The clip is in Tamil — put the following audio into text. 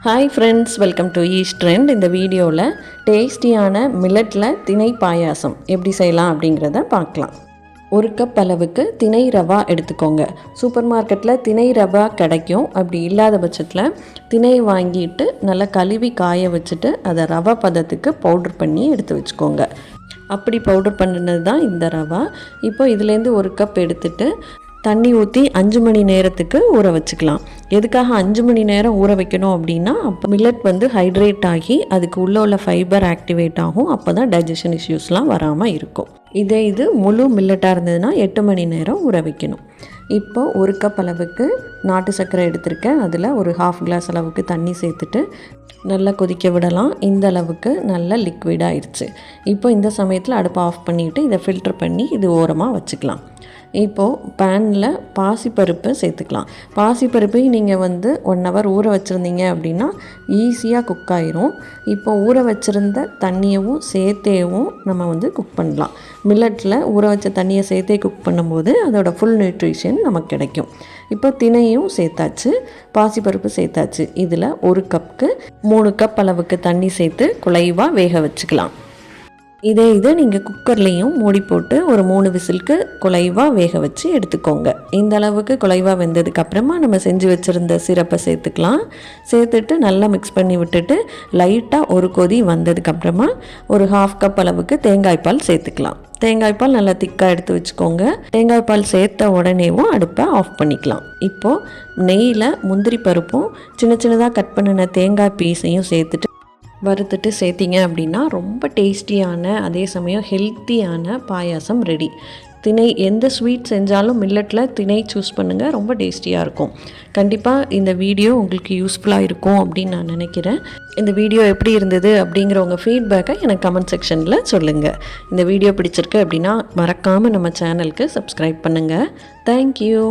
Hi friends, welcome to East Trend. இந்த வீடியோவில் டேஸ்டியான மில்லட்டில் திணை பாயாசம் எப்படி செய்யலாம் அப்படிங்கிறத பார்க்கலாம். 1 கப் அளவுக்கு திணை ரவா எடுத்துக்கோங்க. சூப்பர் மார்க்கெட்டில் திணை ரவா கிடைக்கும். அப்படி இல்லாத பட்சத்தில் திணை வாங்கிட்டு நல்லா கழுவி காய வச்சுட்டு அதை ரவா பதத்துக்கு பவுட்ரு பண்ணி எடுத்து வச்சுக்கோங்க. அப்படி பவுடர் பண்ணினது தான் இந்த ரவா. இப்போ இதுலேருந்து 1 கப் எடுத்துட்டு தண்ணி ஊற்றி 5 மணி நேரத்துக்கு ஊற வச்சுக்கலாம். எதுக்காக 5 மணி நேரம் ஊற வைக்கணும் அப்படின்னா, அப்போ மில்லட் ஹைட்ரேட் ஆகி அதுக்கு உள்ள ஃபைபர் ஆக்டிவேட் ஆகும். அப்போ தான் டைஜஷன் இஷ்யூஸ்லாம் வராமல் இருக்கும். இது முழு மில்லட்டாக இருந்ததுன்னா 8 மணி நேரம் ஊற வைக்கணும். இப்போ 1 கப் அளவுக்கு நாட்டு சர்க்கரை எடுத்திருக்கேன். அதில் ஒரு 1/2 கிளாஸ் அளவுக்கு தண்ணி சேர்த்துட்டு நல்லா கொதிக்க விடலாம். இந்த அளவுக்கு நல்லா லிக்விட் ஆயிடுச்சு. இப்போ இந்த சமயத்தில் அடுப்பை ஆஃப் பண்ணிவிட்டு இதை ஃபில்டர் பண்ணி இது ஓரமாக வச்சுக்கலாம். இப்போது பேனில் பாசிப்பருப்பு சேர்த்துக்கலாம். பாசிப்பருப்பையும் நீங்கள் 1 ஹவர் ஊற வச்சுருந்தீங்க அப்படின்னா ஈஸியாக குக் ஆயிரும். இப்போ ஊற வச்சுருந்த தண்ணியவும் சேர்த்தேவும் நம்ம குக் பண்ணலாம். மில்லட்டில் ஊற வச்ச தண்ணியை சேர்த்தே குக் பண்ணும்போது அதோட ஃபுல் நியூட்ரிஷன் நமக்கு கிடைக்கும். இப்போ திணையும் சேர்த்தாச்சு, பாசிப்பருப்பு சேர்த்தாச்சு. இதில் 1 கப்புக்கு 3 கப் அளவுக்கு தண்ணி சேர்த்து குழைவாக வேக வச்சுக்கலாம். இது நீங்கள் குக்கர்லேயும் மூடி போட்டு ஒரு 3 விசிலுக்கு குழைவாக வேக வச்சு எடுத்துக்கோங்க. இந்த அளவுக்கு குழைவாக வெந்ததுக்கப்புறமா நம்ம செஞ்சு வச்சுருந்த சிரப்பை சேர்த்துக்கலாம். சேர்த்துட்டு நல்லா மிக்ஸ் பண்ணி விட்டுட்டு லைட்டாக ஒரு கொதி வந்ததுக்கப்புறமா ஒரு 1/2 கப் அளவுக்கு தேங்காய்ப்பால் சேர்த்துக்கலாம். தேங்காய்ப்பால் நல்லா திக்காக எடுத்து வச்சுக்கோங்க. தேங்காய்ப்பால் சேர்த்த உடனேவும் அடுப்பை ஆஃப் பண்ணிக்கலாம். இப்போது நெய்யில் முந்திரி பருப்பும் சின்ன சின்னதாக கட் பண்ணின தேங்காய் பீஸையும் சேர்த்துட்டு வறுத்துட்டு சேர்த்திங்க அப்படின்னா ரொம்ப டேஸ்டியான அதே சமயம் ஹெல்த்தியான பாயாசம் ரெடி. திணை எந்த ஸ்வீட் செஞ்சாலும் மில்லட்டில் திணை சூஸ் பண்ணுங்கள், ரொம்ப டேஸ்டியாக இருக்கும். கண்டிப்பாக இந்த வீடியோ உங்களுக்கு யூஸ்ஃபுல்லாக இருக்கும் அப்படின்னு நான் நினைக்கிறேன். இந்த வீடியோ எப்படி இருந்தது அப்படிங்கிற உங்கள் ஃபீட்பேக்கை எனக்கு கமெண்ட் செக்ஷனில் சொல்லுங்கள். இந்த வீடியோ பிடிச்சிருக்கு அப்படின்னா மறக்காமல் நம்ம சேனலுக்கு சப்ஸ்கிரைப் பண்ணுங்கள். தேங்க்யூ.